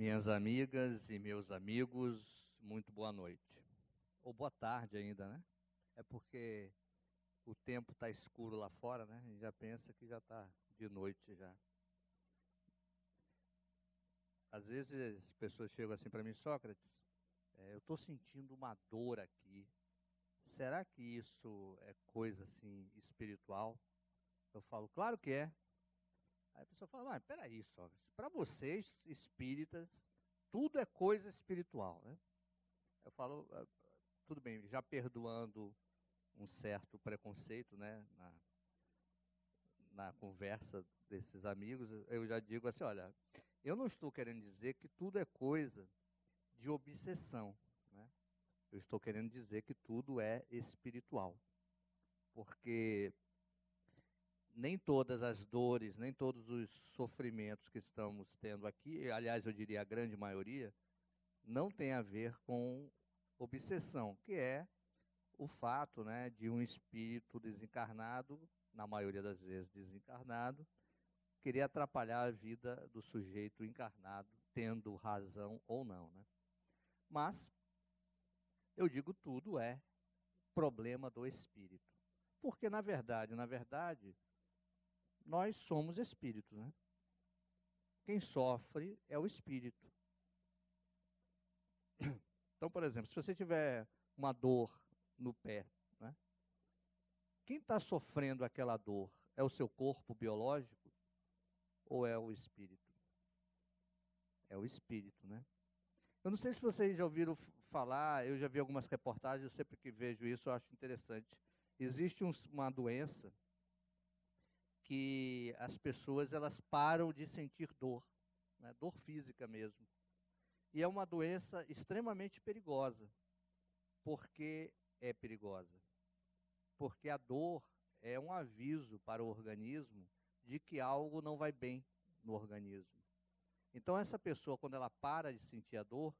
Minhas amigas e meus amigos, muito boa noite. Ou boa tarde ainda, né? É porque o tempo está escuro lá fora, né? A gente já pensa que já está de noite já. Às vezes as pessoas chegam assim para mim, Sócrates, eu estou sentindo uma dor aqui. Será que isso é coisa assim espiritual? Eu falo, claro que é. Aí a pessoa fala, mas peraí, Sócrates, para vocês espíritas, tudo é coisa espiritual, né? Eu falo, tudo bem, já perdoando um certo preconceito, né, na conversa desses amigos, eu já digo assim, olha, eu não estou querendo dizer que tudo é coisa de obsessão, né? Eu estou querendo dizer que tudo é espiritual, porque nem todas as dores, nem todos os sofrimentos que estamos tendo aqui, aliás, eu diria a grande maioria, não tem a ver com obsessão, que é o fato, né, de um espírito desencarnado, na maioria das vezes desencarnado, querer atrapalhar a vida do sujeito encarnado, tendo razão ou não, né? Mas eu digo tudo é problema do espírito. Porque na verdade, nós somos espíritos, né? Quem sofre é o espírito. Então, por exemplo, se você tiver uma dor no pé, né? Quem está sofrendo aquela dor é o seu corpo biológico ou é o espírito? É o espírito, né? Eu não sei se vocês já ouviram falar, eu já vi algumas reportagens, eu sempre que vejo isso eu acho interessante. Existe uma doença que as pessoas elas param de sentir dor, né? Dor física mesmo. E é uma doença extremamente perigosa. Por que é perigosa? Porque a dor é um aviso para o organismo de que algo não vai bem no organismo. Então, essa pessoa, quando ela para de sentir a dor,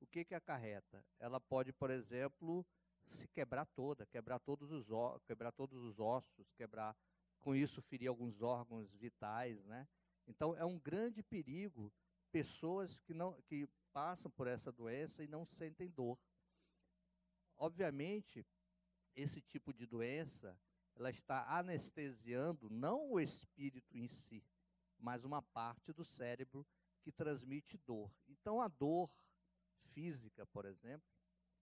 o que que acarreta? Ela pode, por exemplo, se quebrar toda, quebrar todos os ossos, com isso ferir alguns órgãos vitais, né? Então, é um grande perigo pessoas que passam por essa doença e não sentem dor. Obviamente, esse tipo de doença, ela está anestesiando não o espírito em si, mas uma parte do cérebro que transmite dor. Então, a dor física, por exemplo,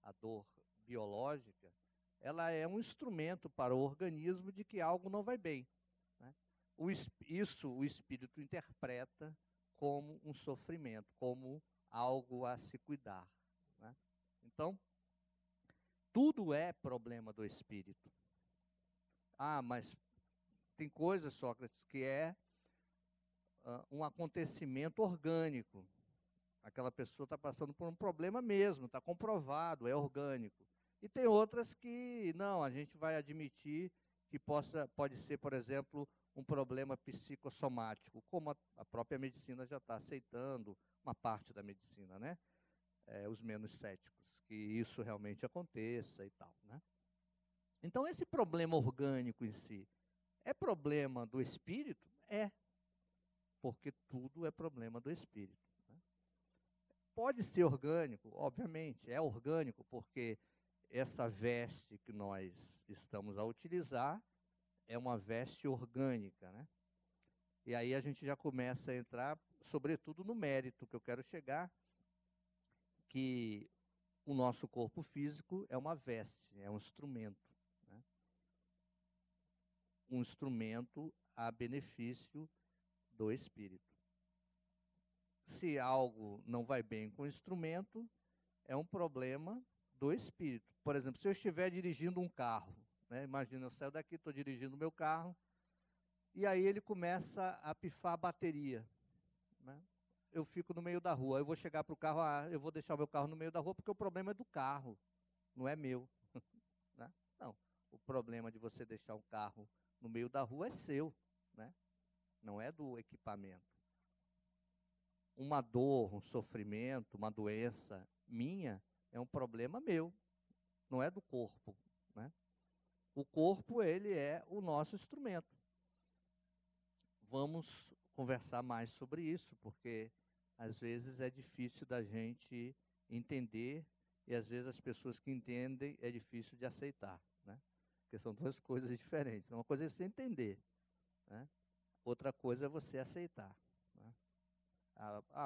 a dor biológica, ela é um instrumento para o organismo de que algo não vai bem, né? Isso o espírito interpreta como um sofrimento, como algo a se cuidar, né? Então, tudo é problema do espírito. Ah, mas tem coisas, Sócrates, que é um acontecimento orgânico. Aquela pessoa está passando por um problema mesmo, está comprovado, é orgânico. E tem outras que não, a gente vai admitir que pode ser, por exemplo, um problema psicossomático, como a própria medicina já está aceitando, uma parte da medicina, né? Os menos céticos, que isso realmente aconteça e tal, né? Então, esse problema orgânico em si, é problema do espírito? É, porque tudo é problema do espírito, né? Pode ser orgânico, obviamente, é orgânico, porque essa veste que nós estamos a utilizar é uma veste orgânica, né? E aí a gente já começa a entrar, sobretudo, no mérito que eu quero chegar, que o nosso corpo físico é uma veste, é um instrumento, né? Um instrumento a benefício do espírito. Se algo não vai bem com o instrumento, é um problema do espírito. Por exemplo, se eu estiver dirigindo um carro, né? Imagina, eu saio daqui, estou dirigindo o meu carro, e aí ele começa a pifar a bateria, né? Eu fico no meio da rua, eu vou chegar para o carro, eu vou deixar o meu carro no meio da rua, porque o problema é do carro, não é meu, né? Não, o problema de você deixar um carro no meio da rua é seu, né? Não é do equipamento. Uma dor, um sofrimento, uma doença minha, é um problema meu, não é do corpo, né? O corpo, ele é o nosso instrumento. Vamos conversar mais sobre isso, porque às vezes é difícil da gente entender, e às vezes as pessoas que entendem é difícil de aceitar, né? Porque são duas coisas diferentes. Uma coisa é você entender, né? Outra coisa é você aceitar, né?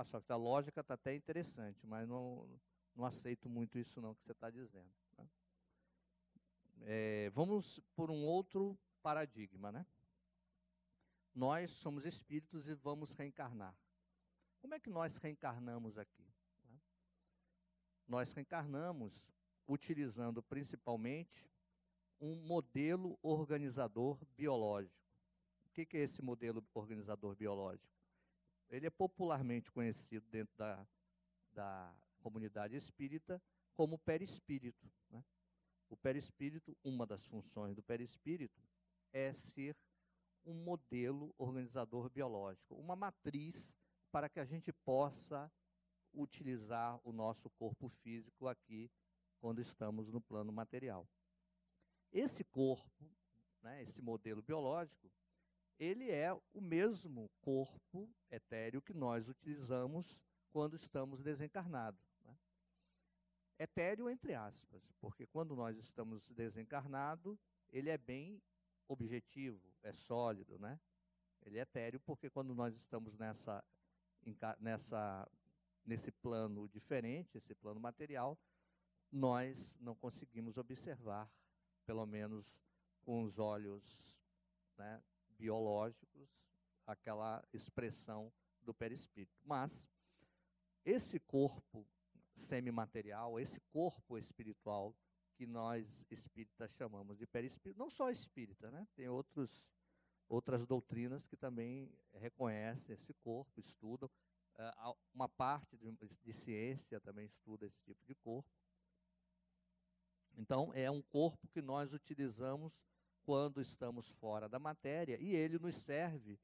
Só que a lógica está até interessante, mas não aceito muito isso não que você está dizendo, né? Vamos por um outro paradigma, né? Nós somos espíritos e vamos reencarnar. Como é que nós reencarnamos aqui, né? Nós reencarnamos utilizando principalmente um modelo organizador biológico. O que é esse modelo organizador biológico? Ele é popularmente conhecido dentro da comunidade espírita como perispírito, né? O perispírito, uma das funções do perispírito é ser um modelo organizador biológico, uma matriz para que a gente possa utilizar o nosso corpo físico aqui quando estamos no plano material. Esse corpo, né, esse modelo biológico, ele é o mesmo corpo etéreo que nós utilizamos quando estamos desencarnados, né? Etéreo entre aspas, porque quando nós estamos desencarnados, ele é bem objetivo, é sólido, né? Ele é etéreo porque quando nós estamos nesse plano diferente, esse plano material, nós não conseguimos observar, pelo menos com os olhos, né, biológicos, aquela expressão do perispírito. Mas esse corpo semimaterial, esse corpo espiritual que nós espíritas chamamos de perispírito, não só espírita, né? Tem outras doutrinas que também reconhecem esse corpo, estudam. Uma parte de ciência também estuda esse tipo de corpo. Então, é um corpo que nós utilizamos quando estamos fora da matéria, e ele nos serve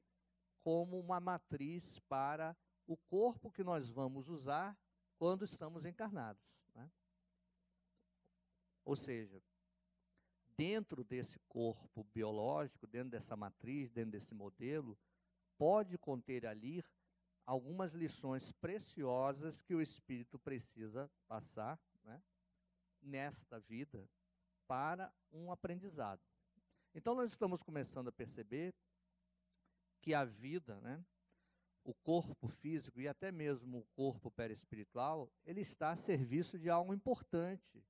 como uma matriz para o corpo que nós vamos usar quando estamos encarnados, né? Ou seja, dentro desse corpo biológico, dentro dessa matriz, dentro desse modelo, pode conter ali algumas lições preciosas que o espírito precisa passar, né, nesta vida para um aprendizado. Então nós estamos começando a perceber que a vida, né, o corpo físico e até mesmo o corpo perispiritual, ele está a serviço de algo importante,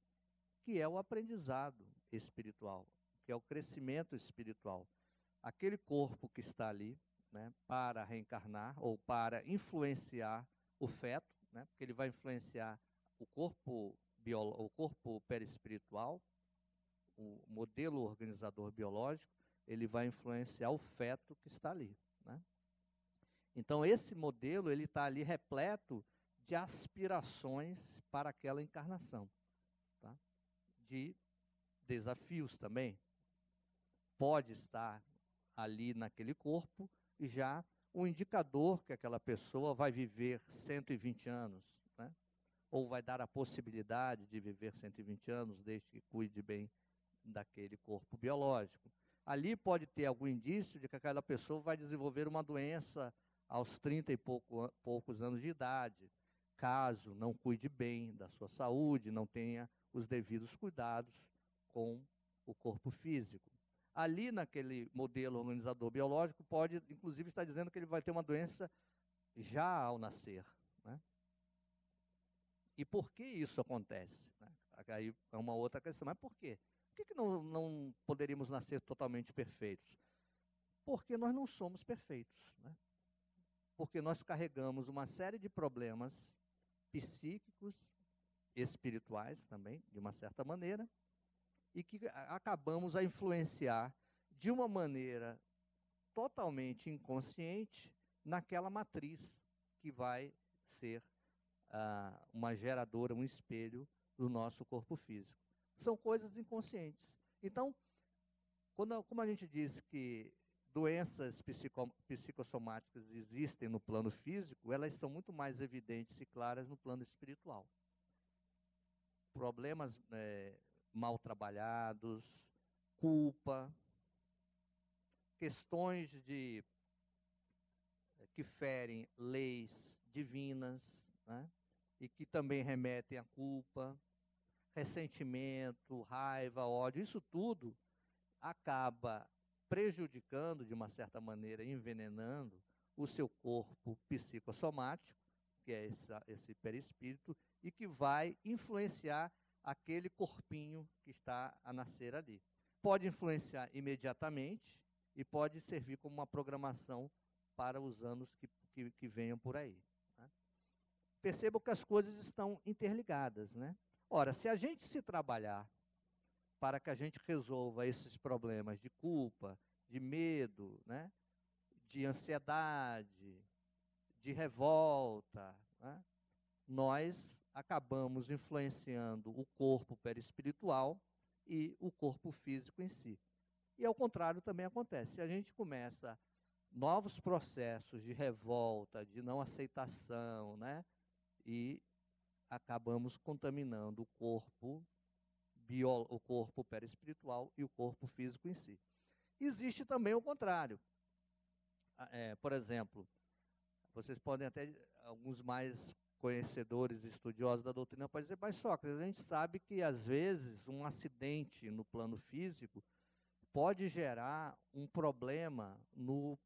que é o aprendizado espiritual, que é o crescimento espiritual. Aquele corpo que está ali, né, para reencarnar ou para influenciar o feto, né, porque ele vai influenciar o corpo perispiritual, o modelo organizador biológico, ele vai influenciar o feto que está ali, né? Então, esse modelo, ele está ali repleto de aspirações para aquela encarnação, tá? De desafios também. Pode estar ali naquele corpo e já um indicador que aquela pessoa vai viver 120 anos, né? Ou vai dar a possibilidade de viver 120 anos, desde que cuide bem daquele corpo biológico. Ali pode ter algum indício de que aquela pessoa vai desenvolver uma doença aos 30 e poucos anos de idade, caso não cuide bem da sua saúde, não tenha os devidos cuidados com o corpo físico. Ali naquele modelo organizador biológico pode, inclusive, estar dizendo que ele vai ter uma doença já ao nascer, né? E por que isso acontece, né? Aí é uma outra questão, mas por quê? Por que não poderíamos nascer totalmente perfeitos? Porque nós não somos perfeitos, né? Porque nós carregamos uma série de problemas psíquicos, espirituais também, de uma certa maneira, e que acabamos a influenciar de uma maneira totalmente inconsciente naquela matriz que vai ser uma geradora, um espelho do nosso corpo físico. São coisas inconscientes. Então, como a gente diz que doenças psicossomáticas existem no plano físico, elas são muito mais evidentes e claras no plano espiritual. Problemas mal trabalhados, culpa, questões que ferem leis divinas, né? E que também remetem à culpa, ressentimento, raiva, ódio. Isso tudo acaba prejudicando, de uma certa maneira, envenenando o seu corpo psicossomático, que é esse perispírito, e que vai influenciar aquele corpinho que está a nascer ali. Pode influenciar imediatamente e pode servir como uma programação para os anos que venham por aí. Né? Percebam que as coisas estão interligadas, né? Ora, se a gente se trabalhar para que a gente resolva esses problemas de culpa, de medo, né? De ansiedade, de revolta, né? Nós acabamos influenciando o corpo perispiritual e o corpo físico em si. E ao contrário também acontece. Se a gente começa novos processos de revolta, de não aceitação, né? E acabamos contaminando o corpo perispiritual e o corpo físico em si. Existe também o contrário. Por exemplo, vocês podem até, alguns mais conhecedores, estudiosos da doutrina, podem dizer, mas Sócrates, a gente sabe que às vezes um acidente no plano físico pode gerar um problema no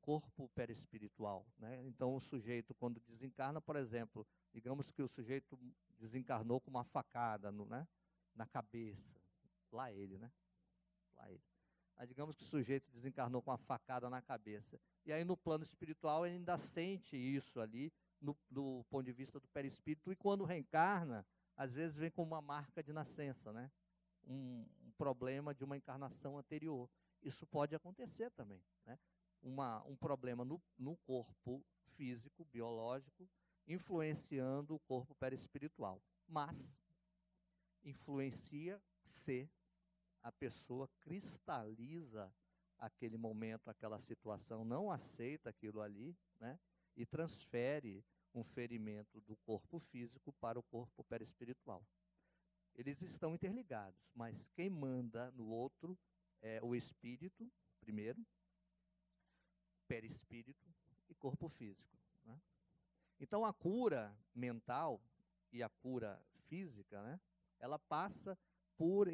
corpo perispiritual, né? Então o sujeito, quando desencarna, por exemplo, digamos que o sujeito desencarnou com uma facada né, na cabeça, lá ele, né? Lá ele. Aí, digamos que o sujeito desencarnou com uma facada na cabeça. E aí no plano espiritual ele ainda sente isso ali, do ponto de vista do perispírito, e quando reencarna, às vezes vem com uma marca de nascença, né? Um problema de uma encarnação anterior. Isso pode acontecer também, né? Um problema no corpo físico, biológico, influenciando o corpo perispiritual. Mas influencia se a pessoa cristaliza aquele momento, aquela situação, não aceita aquilo ali, né? E transfere um ferimento do corpo físico para o corpo perispiritual. Eles estão interligados, mas quem manda no outro é o espírito, primeiro, perispírito e corpo físico. Né? Então a cura mental e a cura física, né, ela passa por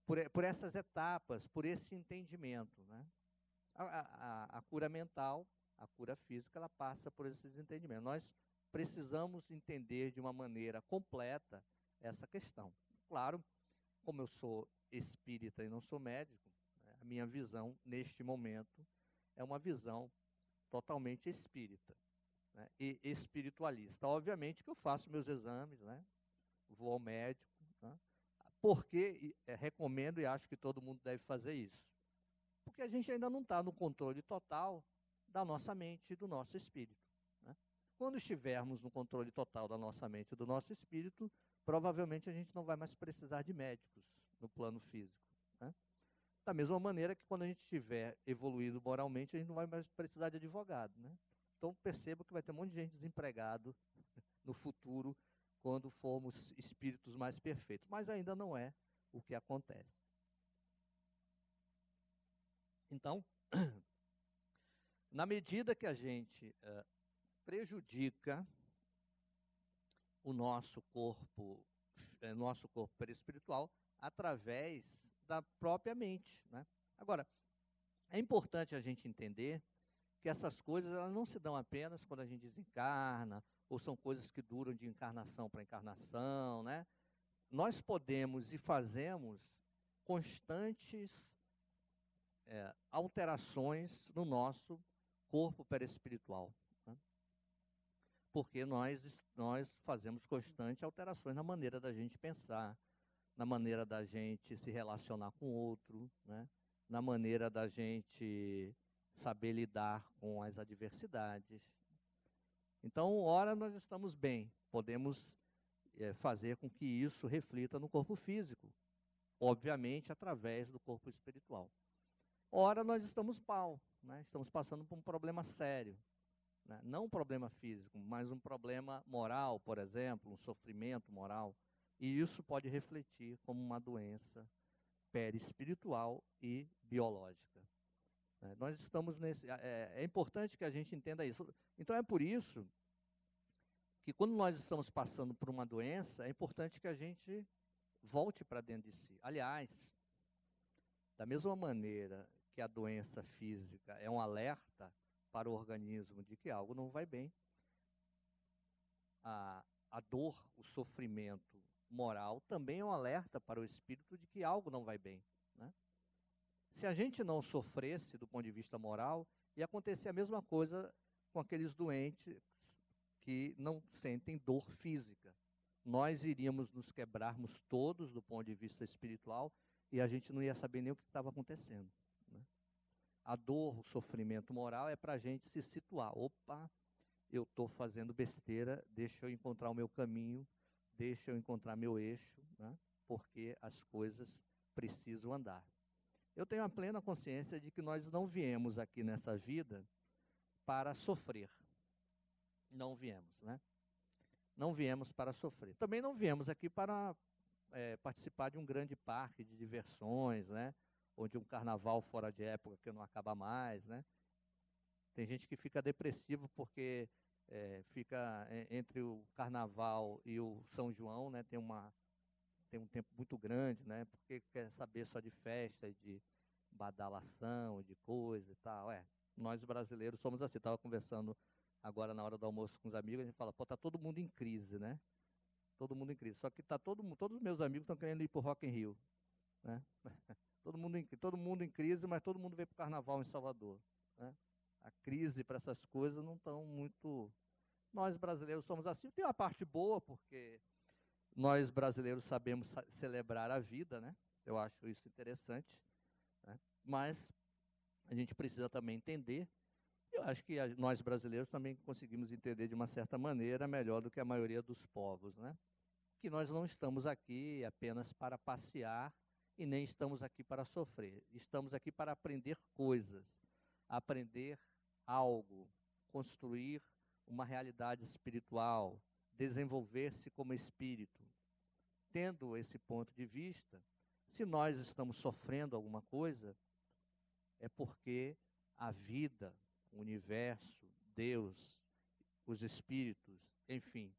por essas etapas, por esse entendimento. Né? A cura mental, a cura física, ela passa por esses entendimentos. Nós precisamos entender de uma maneira completa essa questão. Claro, como eu sou espírita e não sou médico, né, a minha visão, neste momento, é uma visão totalmente espírita, né, e espiritualista. Obviamente que eu faço meus exames, né, vou ao médico, né, porque recomendo e acho que todo mundo deve fazer isso. Porque a gente ainda não está no controle total da nossa mente e do nosso espírito. Né? Quando estivermos no controle total da nossa mente e do nosso espírito, provavelmente a gente não vai mais precisar de médicos no plano físico. Né? Da mesma maneira que quando a gente estiver evoluído moralmente, a gente não vai mais precisar de advogado. Né? Então perceba que vai ter um monte de gente desempregado no futuro, quando formos espíritos mais perfeitos. Mas ainda não é o que acontece. Então, na medida que a gente prejudica o nosso corpo perispiritual através da própria mente, né? Agora, é importante a gente entender que essas coisas elas não se dão apenas quando a gente desencarna, ou são coisas que duram de encarnação para encarnação, né? Nós podemos e fazemos constantes alterações no nosso corpo perispiritual, né? Porque nós fazemos constantes alterações na maneira da gente pensar, na maneira da gente se relacionar com o outro, né? Na maneira da gente saber lidar com as adversidades. Então, ora nós estamos bem, podemos fazer com que isso reflita no corpo físico, obviamente através do corpo espiritual. Ora, nós estamos mal, né? Estamos passando por um problema sério, né? Não um problema físico, mas um problema moral, por exemplo, um sofrimento moral. E isso pode refletir como uma doença perispiritual e biológica. Nós estamos nesse... É importante que a gente entenda isso. Então, é por isso que quando nós estamos passando por uma doença, é importante que a gente volte para dentro de si. Aliás, da mesma maneira que a doença física é um alerta para o organismo de que algo não vai bem, a dor, o sofrimento moral também é um alerta para o espírito de que algo não vai bem, né? Se a gente não sofresse do ponto de vista moral, ia acontecer a mesma coisa com aqueles doentes que não sentem dor física. Nós iríamos nos quebrarmos todos do ponto de vista espiritual e a gente não ia saber nem o que estava acontecendo, né? A dor, o sofrimento moral é para a gente se situar. Opa, eu estou fazendo besteira, deixa eu encontrar o meu caminho, deixa eu encontrar meu eixo, né? Porque as coisas precisam andar. Eu tenho a plena consciência de que nós não viemos aqui nessa vida para sofrer. Não viemos, né? Não viemos para sofrer. Também não viemos aqui para participar de um grande parque de diversões, né? Ou de um carnaval fora de época que não acaba mais, né? Tem gente que fica depressivo porque fica entre o carnaval e o São João, né? Tem um tempo muito grande, né? Porque quer saber só de festa, de badalação, de coisa e tal. Nós brasileiros somos assim. Estava conversando agora na hora do almoço com os amigos, a gente fala, pô, tá todo mundo em crise, né? Todo mundo em crise. Só que tá todos os meus amigos estão querendo ir pro Rock in Rio, né? Todo mundo em crise, mas todo mundo veio pro carnaval em Salvador, né? A crise para essas coisas não estão muito... Nós brasileiros somos assim. Tem uma parte boa, porque nós brasileiros sabemos celebrar a vida, né? Eu acho isso interessante, né? Mas a gente precisa também entender, eu acho que nós brasileiros também conseguimos entender de uma certa maneira melhor do que a maioria dos povos, né? Que nós não estamos aqui apenas para passear e nem estamos aqui para sofrer. Estamos aqui para aprender coisas, aprender algo, construir uma realidade espiritual, desenvolver-se como espírito. Tendo esse ponto de vista, se nós estamos sofrendo alguma coisa, é porque a vida, o universo, Deus, os espíritos, enfim,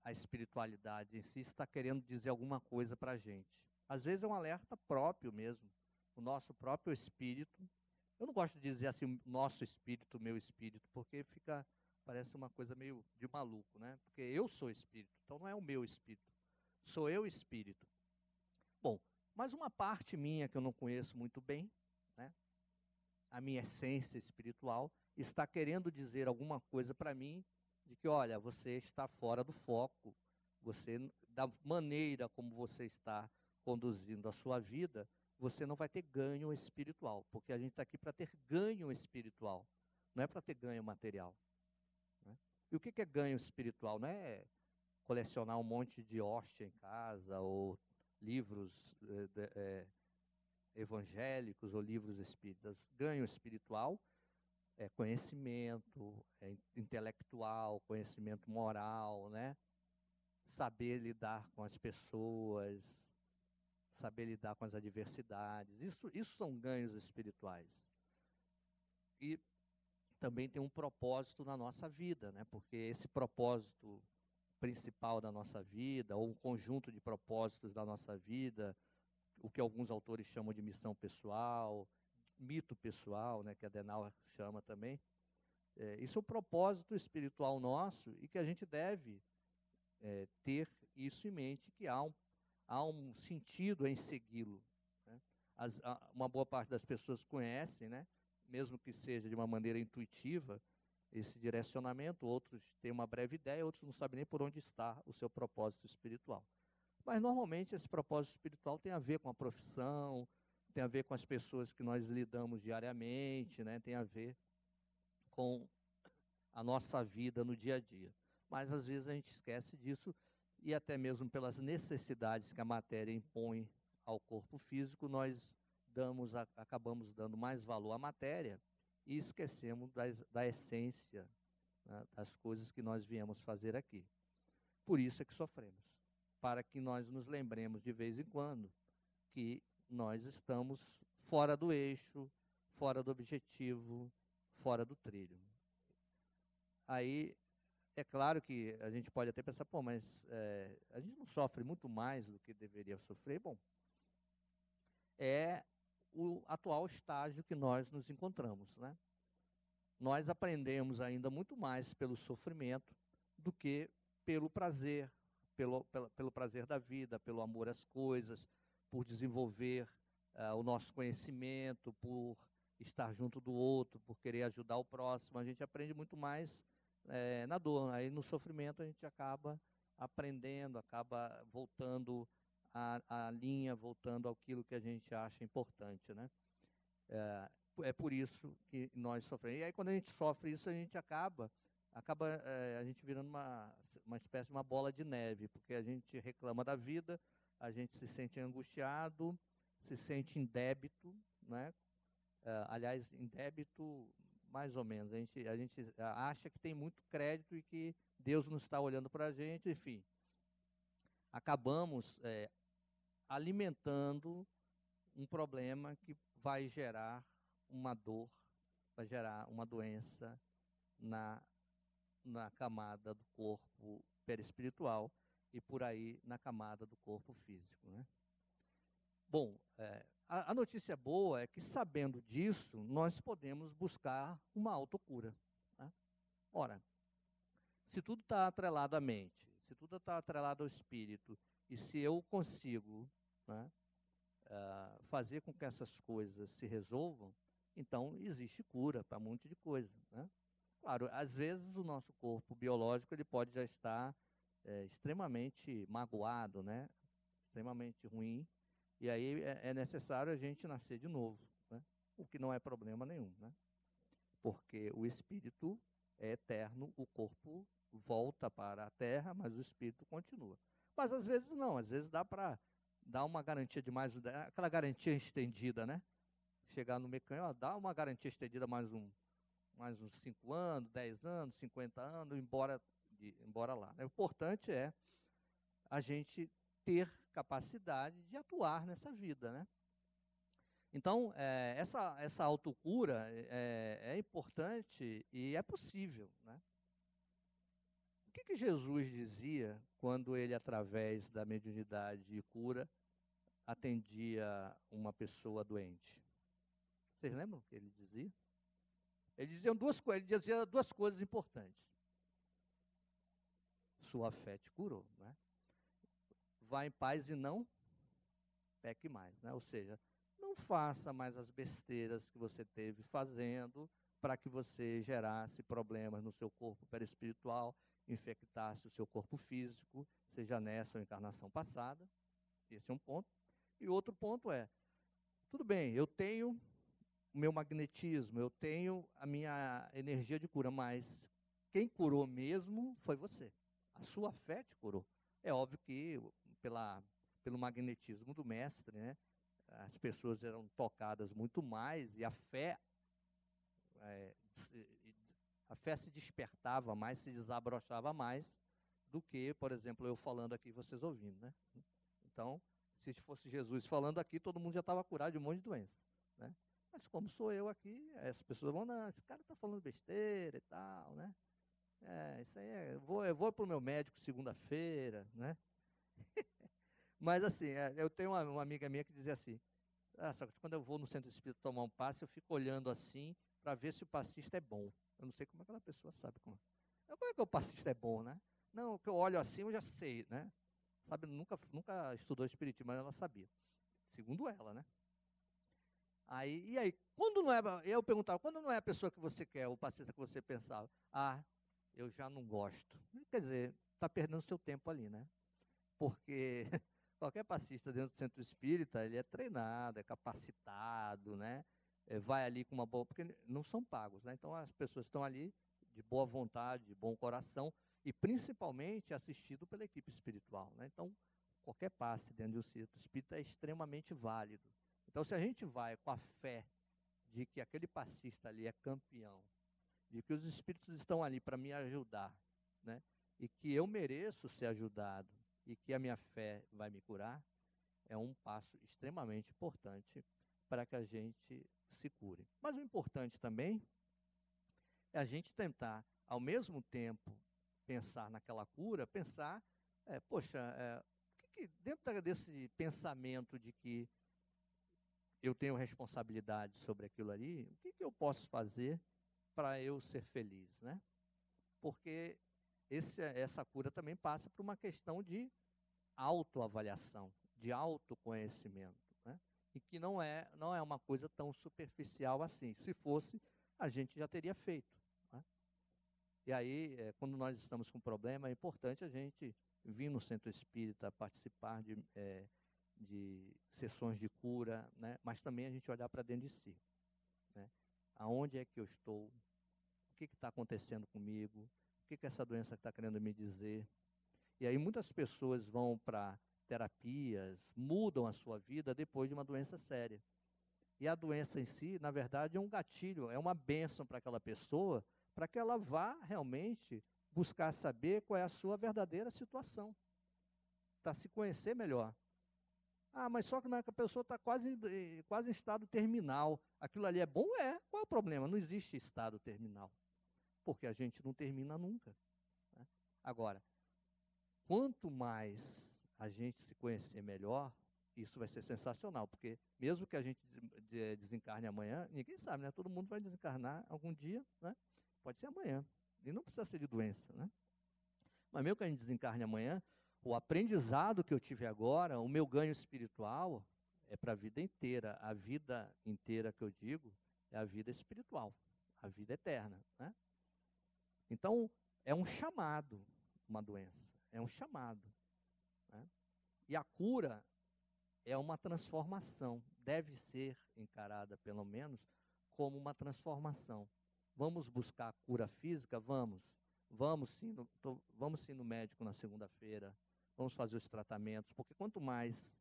a espiritualidade em si está querendo dizer alguma coisa para a gente. Às vezes é um alerta próprio mesmo, o nosso próprio espírito. Eu não gosto de dizer assim, nosso espírito, meu espírito, porque parece uma coisa meio de maluco, né? Porque eu sou espírito, então não é o meu espírito, sou eu espírito. Bom, mas uma parte minha que eu não conheço muito bem, né? A minha essência espiritual está querendo dizer alguma coisa para mim, de que, olha, você está fora do foco, da maneira como você está conduzindo a sua vida, você não vai ter ganho espiritual, porque a gente está aqui para ter ganho espiritual, não é para ter ganho material, né? E o que é ganho espiritual? Não é colecionar um monte de hóstia em casa, ou livros evangélicos, ou livros espíritas. Ganho espiritual é conhecimento, é intelectual, conhecimento moral, né? Saber lidar com as pessoas, saber lidar com as adversidades. Isso são ganhos espirituais. E também tem um propósito na nossa vida, né? Porque esse propósito principal da nossa vida, ou um conjunto de propósitos da nossa vida, o que alguns autores chamam de missão pessoal, mito pessoal, né? Que a Adenauer chama também. Isso é um propósito espiritual nosso e que a gente deve ter isso em mente, que há um sentido em segui-lo, né? Uma boa parte das pessoas conhecem, né? Mesmo que seja de uma maneira intuitiva, esse direcionamento. Outros têm uma breve ideia, outros não sabem nem por onde está o seu propósito espiritual. Mas, normalmente, esse propósito espiritual tem a ver com a profissão, tem a ver com as pessoas que nós lidamos diariamente, né? Tem a ver com a nossa vida no dia a dia. Mas, às vezes, a gente esquece disso, e até mesmo pelas necessidades que a matéria impõe ao corpo físico, nós acabamos dando mais valor à matéria e esquecemos da essência, né, das coisas que nós viemos fazer aqui. Por isso é que sofremos, para que nós nos lembremos de vez em quando que nós estamos fora do eixo, fora do objetivo, fora do trilho. Aí, é claro que a gente pode até pensar, pô, mas a gente não sofre muito mais do que deveria sofrer? Bom, é o atual estágio que nós nos encontramos, né? Nós aprendemos ainda muito mais pelo sofrimento do que pelo prazer, pelo prazer da vida, pelo amor às coisas, por desenvolver o nosso conhecimento, por estar junto do outro, por querer ajudar o próximo. A gente aprende muito mais na dor. Aí no sofrimento a gente acaba aprendendo, acaba voltando à linha, voltando àquilo que a gente acha importante, né? É por isso que nós sofremos. E aí quando a gente sofre isso, a gente acaba a gente virando uma espécie de uma bola de neve, porque a gente reclama da vida, a gente se sente angustiado, se sente em débito, né? Aliás, em débito, mais ou menos. A gente acha que tem muito crédito e que Deus não está olhando para a gente, enfim. Acabamos alimentando um problema que vai gerar uma dor, vai gerar uma doença na camada do corpo perispiritual e por aí na camada do corpo físico, né? Bom, a notícia boa é que, sabendo disso, nós podemos buscar uma autocura, né? Ora, se tudo está atrelado à mente, se tudo está atrelado ao espírito, e se eu consigo, né, fazer com que essas coisas se resolvam, então existe cura para um monte de coisa, né? Claro, às vezes o nosso corpo biológico ele pode já estar extremamente magoado, né? Extremamente ruim, e aí é necessário a gente nascer de novo, né? O que não é problema nenhum, né? Porque o espírito é eterno, o corpo volta para a terra, mas o espírito continua. Mas às vezes não, às vezes dá para dar uma garantia de mais, aquela garantia estendida, né? Chegar no mecânico, dá uma garantia estendida mais uns 5 anos, 10 anos, 50 anos, embora lá, né? O importante é a gente ter capacidade de atuar nessa vida, né? Então, essa autocura é importante e é possível, né? O que Jesus dizia quando ele, através da mediunidade e cura, atendia uma pessoa doente? Vocês lembram o que ele dizia? Ele dizia duas coisas importantes. Sua fé te curou, né? Vá em paz e não peque mais, né? Ou seja, não faça mais as besteiras que você teve fazendo para que você gerasse problemas no seu corpo perispiritual, infectasse o seu corpo físico, seja nessa ou encarnação passada. Esse é um ponto. E outro ponto é, tudo bem, eu tenho o meu magnetismo, eu tenho a minha energia de cura, mas quem curou mesmo foi você. A sua fé te curou. É óbvio que pelo magnetismo do mestre, né, as pessoas eram tocadas muito mais e a fé se despertava mais, se desabrochava mais do que, por exemplo, eu falando aqui e vocês ouvindo, né? Então, se fosse Jesus falando aqui, todo mundo já estava curado de um monte de doença, né? Mas como sou eu aqui, as pessoas vão, não, esse cara está falando besteira e tal, né? Isso aí eu vou para o meu médico segunda-feira, né? Mas assim, eu tenho uma amiga minha que dizia assim, só que quando eu vou no centro espírita tomar um passe, eu fico olhando assim para ver se o passista é bom. Eu não sei como aquela pessoa sabe como é que o passista é bom, né? Não, que eu olho assim, eu já sei, né? Sabe, nunca estudou espiritismo, mas ela sabia. Segundo ela, né? E aí, quando não é, eu perguntava, quando não é a pessoa que você quer, o passista que você pensava, eu já não gosto. Quer dizer, está perdendo seu tempo ali, né? Porque qualquer passista dentro do centro espírita, ele é treinado, é capacitado, né? Vai ali com uma boa, porque não são pagos, né? Então as pessoas estão ali de boa vontade, de bom coração, e principalmente assistido pela equipe espiritual, né? Então, qualquer passe dentro de um centro espírita é extremamente válido. Então, se a gente vai com a fé de que aquele passista ali é campeão, de que os espíritos estão ali para me ajudar, né? E que eu mereço ser ajudado, e que a minha fé vai me curar, é um passo extremamente importante para que a gente se cure. Mas o importante também é a gente tentar, ao mesmo tempo, pensar naquela cura, pensar, dentro desse pensamento de que eu tenho responsabilidade sobre aquilo ali, o que eu posso fazer para eu ser feliz, né? Porque essa cura também passa por uma questão de autoavaliação, de autoconhecimento, né? E que não é uma coisa tão superficial assim. Se fosse, a gente já teria feito, né? E aí, quando nós estamos com problema, é importante a gente vir no centro espírita, participar de sessões de cura, né? Mas também a gente olhar para dentro de si, né? Aonde é que eu estou? O que está acontecendo comigo? O que essa doença está querendo me dizer? E aí muitas pessoas vão para terapias, mudam a sua vida depois de uma doença séria. E a doença em si, na verdade, é um gatilho, é uma bênção para aquela pessoa, para que ela vá realmente buscar saber qual é a sua verdadeira situação, para se conhecer melhor. Ah, mas só que a pessoa está quase em estado terminal. Aquilo ali é bom? É. Qual é o problema? Não existe estado terminal, porque a gente não termina nunca, né? Agora, quanto mais a gente se conhecer melhor, isso vai ser sensacional, porque mesmo que a gente desencarne amanhã, ninguém sabe, né? Todo mundo vai desencarnar algum dia, né? Pode ser amanhã, e não precisa ser de doença, né? Mas mesmo que a gente desencarne amanhã, o aprendizado que eu tive agora, o meu ganho espiritual, é para a vida inteira. A vida inteira que eu digo é a vida espiritual, a vida eterna, né? Então, é um chamado, uma doença, é um chamado, né? E a cura é uma transformação, deve ser encarada, pelo menos, como uma transformação. Vamos buscar a cura física? Vamos. Vamos sim no médico na segunda-feira, vamos fazer os tratamentos, porque quanto mais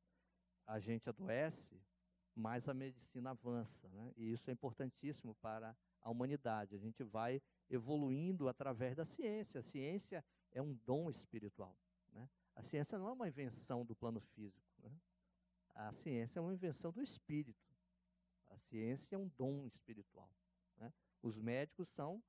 a gente adoece, mais a medicina avança, né? E isso é importantíssimo para a humanidade. A gente vai evoluindo através da ciência. A ciência é um dom espiritual, né? A ciência não é uma invenção do plano físico, né? A ciência é uma invenção do espírito. A ciência é um dom espiritual, né? Os médicos são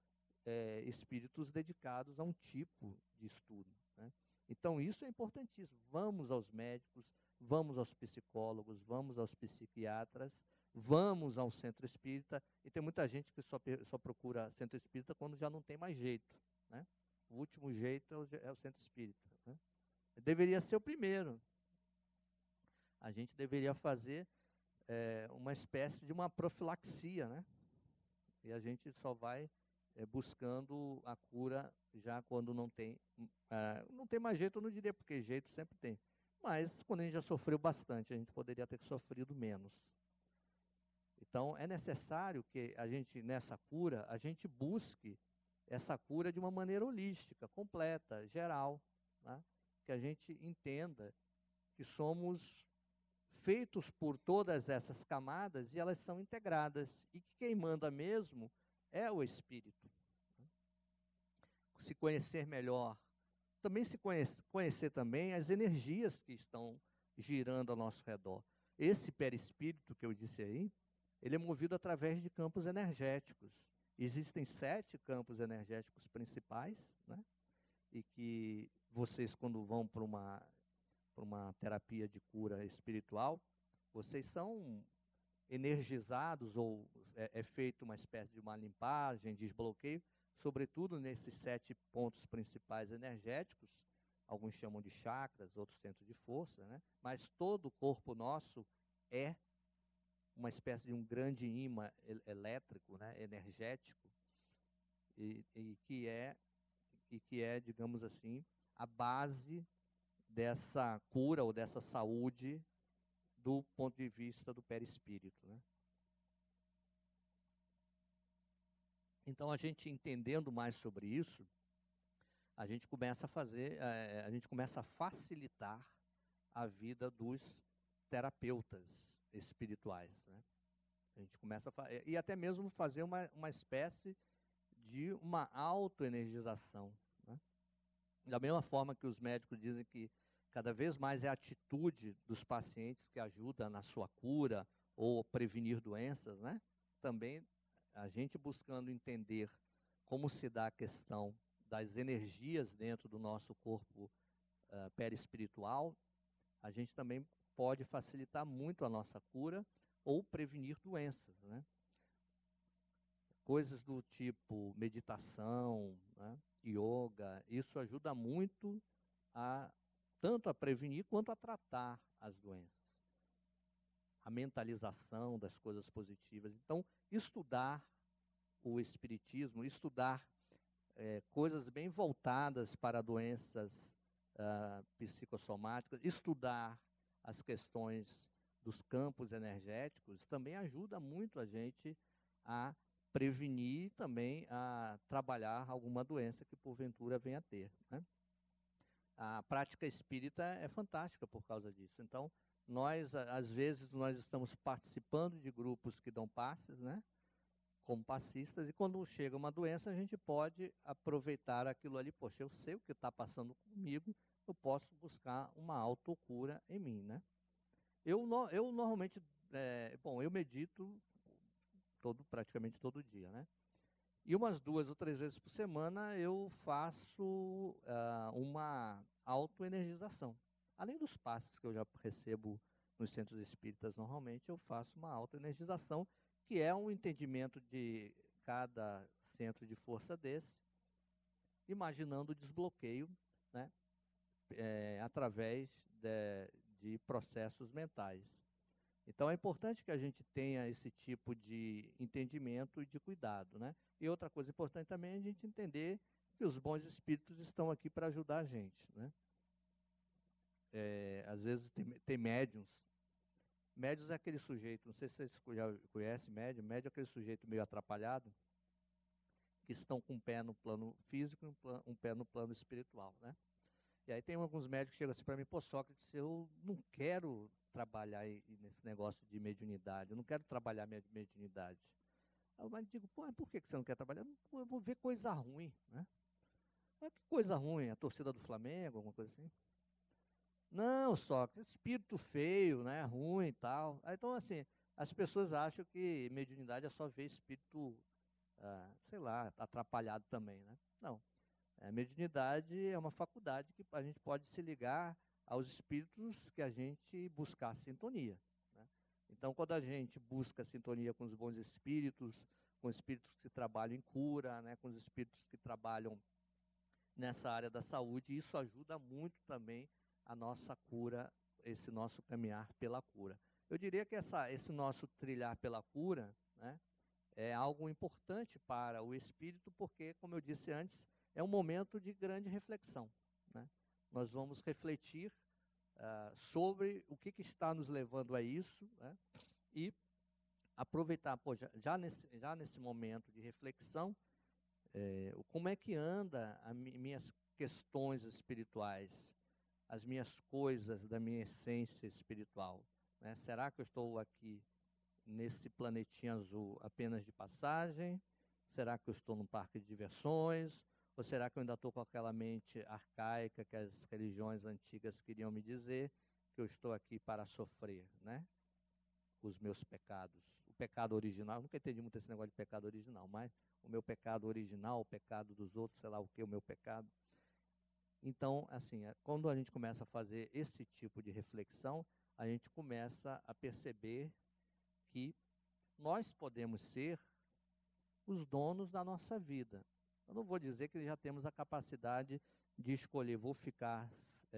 espíritos dedicados a um tipo de estudo, né? Então isso é importantíssimo. Vamos aos médicos, vamos aos psicólogos, vamos aos psiquiatras, vamos ao centro espírita. E tem muita gente que só procura centro espírita quando já não tem mais jeito, né? O último jeito é o centro espírita, né? Deveria ser o primeiro. A gente deveria fazer uma espécie de uma profilaxia, né? E a gente só vai buscando a cura já quando não tem mais jeito, eu não diria, porque jeito sempre tem. Mas quando a gente já sofreu bastante, a gente poderia ter sofrido menos. Então, é necessário que a gente, nessa cura, a gente busque essa cura de uma maneira holística, completa, geral, né? Que a gente entenda que somos feitos por todas essas camadas e elas são integradas, e que quem manda mesmo é o espírito. Se conhecer melhor, também conhecer também as energias que estão girando ao nosso redor. Esse perispírito que eu disse aí, ele é movido através de campos energéticos. Existem 7 campos energéticos principais, né? E que vocês, quando vão para uma terapia de cura espiritual, vocês são energizados, ou é feita uma espécie de uma limpagem, desbloqueio, sobretudo nesses 7 pontos principais energéticos. Alguns chamam de chakras, outros centros de força, né? Mas todo o corpo nosso é uma espécie de um grande imã elétrico, né? Energético, e que é, digamos assim, a base dessa cura ou dessa saúde do ponto de vista do perispírito, né? Então, a gente entendendo mais sobre isso, a gente começa a facilitar a vida dos terapeutas espirituais, né? A gente começa e até mesmo fazer uma espécie de uma autoenergização, né? Da mesma forma que os médicos dizem que cada vez mais é a atitude dos pacientes que ajuda na sua cura ou prevenir doenças, né? Também a gente buscando entender como se dá a questão das energias dentro do nosso corpo perispiritual, a gente também pode facilitar muito a nossa cura ou prevenir doenças, né? Coisas do tipo meditação, né? Yoga, isso ajuda muito tanto a prevenir quanto a tratar as doenças. A mentalização das coisas positivas. Então, estudar o espiritismo, estudar coisas bem voltadas para doenças psicossomáticas, estudar as questões dos campos energéticos, também ajuda muito a gente a prevenir e também a trabalhar alguma doença que porventura venha a ter, né? A prática espírita é fantástica por causa disso. Então, às vezes, nós estamos participando de grupos que dão passes, né? Como passistas, e quando chega uma doença, a gente pode aproveitar aquilo ali. Poxa, eu sei o que está passando comigo, eu posso buscar uma autocura em mim, né? Eu normalmente, eu medito praticamente todo dia, né? E umas 2 ou 3 vezes por semana eu faço uma autoenergização. Além dos passes que eu já recebo nos centros espíritas normalmente, eu faço uma autoenergização, que é um entendimento de cada centro de força desse, imaginando o desbloqueio, né, através de processos mentais. Então é importante que a gente tenha esse tipo de entendimento e de cuidado, né? E outra coisa importante também é a gente entender que os bons espíritos estão aqui para ajudar a gente, né? Às vezes tem médiums. Médios é aquele sujeito, não sei se vocês já conhecem médium. Médium é aquele sujeito meio atrapalhado, que estão com um pé no plano físico e um pé no plano espiritual, né? E aí tem alguns médicos que chegam assim para mim: pô, Sócrates, eu não quero trabalhar nesse negócio de mediunidade, eu não quero trabalhar minha mediunidade. Aí eu digo: pô, por que você não quer trabalhar? Pô, eu vou ver coisa ruim, né? Mas que coisa ruim? A torcida do Flamengo, alguma coisa assim? Não, Sócrates, espírito feio, né? Ruim e tal. Então, assim, as pessoas acham que mediunidade é só ver espírito, sei lá, atrapalhado também, né? Não. A mediunidade é uma faculdade que a gente pode se ligar aos espíritos que a gente buscar sintonia, né? Então, quando a gente busca sintonia com os bons espíritos, com espíritos que trabalham em cura, né, com os espíritos que trabalham nessa área da saúde, isso ajuda muito também a nossa cura, esse nosso caminhar pela cura. Eu diria que esse nosso trilhar pela cura, né, é algo importante para o espírito, porque, como eu disse antes, é um momento de grande reflexão, né? Nós vamos refletir sobre o que está nos levando a isso, né? E aproveitar, pô, já nesse momento de reflexão, como é que anda minhas questões espirituais, as minhas coisas da minha essência espiritual, né? Será que eu estou aqui nesse planetinha azul apenas de passagem? Será que eu estou num parque de diversões? Ou será que eu ainda estou com aquela mente arcaica que as religiões antigas queriam me dizer, que eu estou aqui para sofrer, né? Os meus pecados. O pecado original, eu nunca entendi muito esse negócio de pecado original, mas o meu pecado original, o pecado dos outros, sei lá o que, o meu pecado. Então, assim, quando a gente começa a fazer esse tipo de reflexão, a gente começa a perceber que nós podemos ser os donos da nossa vida. Eu não vou dizer que já temos a capacidade de escolher, vou ficar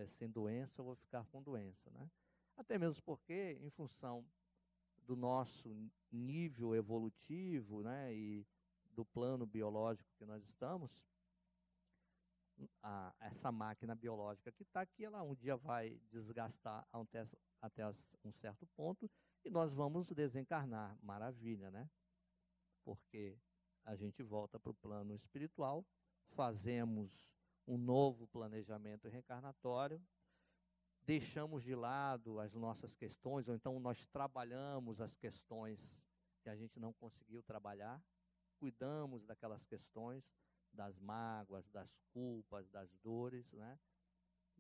sem doença ou vou ficar com doença, né? Até mesmo porque, em função do nosso nível evolutivo, né, e do plano biológico que nós estamos, essa máquina biológica que está aqui, ela um dia vai desgastar até um certo ponto, e nós vamos desencarnar. Maravilha, né? Porque a gente volta para o plano espiritual, fazemos um novo planejamento reencarnatório, deixamos de lado as nossas questões, ou então nós trabalhamos as questões que a gente não conseguiu trabalhar, cuidamos daquelas questões, das mágoas, das culpas, das dores, né?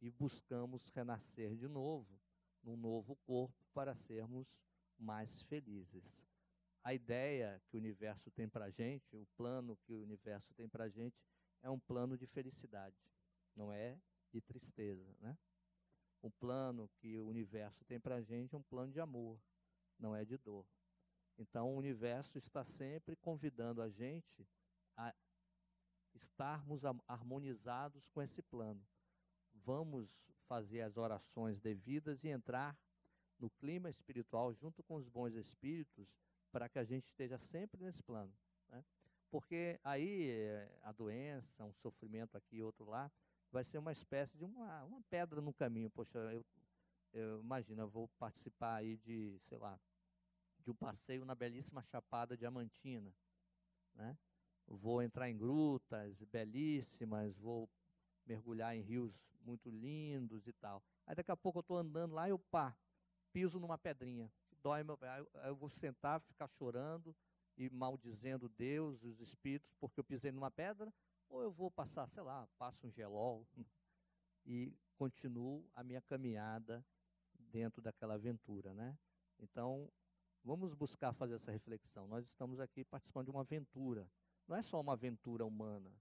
e buscamos renascer de novo, num novo corpo, para sermos mais felizes. A ideia que o universo tem para a gente, o plano que o universo tem para a gente, é um plano de felicidade, não é de tristeza, né? O plano que o universo tem para a gente é um plano de amor, não é de dor. Então, o universo está sempre convidando a gente a estarmos harmonizados com esse plano. Vamos fazer as orações devidas e entrar no clima espiritual junto com os bons espíritos para que a gente esteja sempre nesse plano, né? Porque aí a doença, um sofrimento aqui e outro lá, vai ser uma espécie de uma pedra no caminho. Poxa, eu imagino, eu vou participar aí de, sei lá, de um passeio na belíssima Chapada Diamantina, né? Vou entrar em grutas belíssimas, vou mergulhar em rios muito lindos e tal. Aí daqui a pouco eu estou andando lá e eu piso numa pedrinha, que dói meu pé. Aí eu vou sentar, ficar chorando e maldizendo Deus, os espíritos, porque eu pisei numa pedra, ou eu vou passar, sei lá, passo um gelol e continuo a minha caminhada dentro daquela aventura, né? Então, vamos buscar fazer essa reflexão. Nós estamos aqui participando de uma aventura. Não é só uma aventura humana,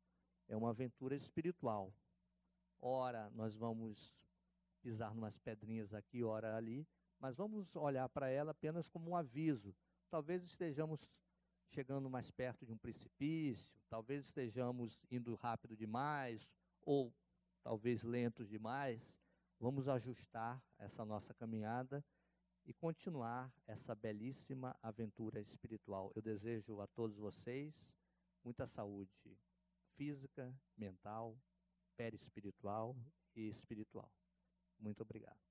é uma aventura espiritual. Ora, nós vamos pisar numas pedrinhas aqui, ora ali, mas vamos olhar para ela apenas como um aviso. Talvez estejamos chegando mais perto de um precipício, talvez estejamos indo rápido demais, ou talvez lentos demais. Vamos ajustar essa nossa caminhada e continuar essa belíssima aventura espiritual. Eu desejo a todos vocês muita saúde física, mental, perispiritual e espiritual. Muito obrigado.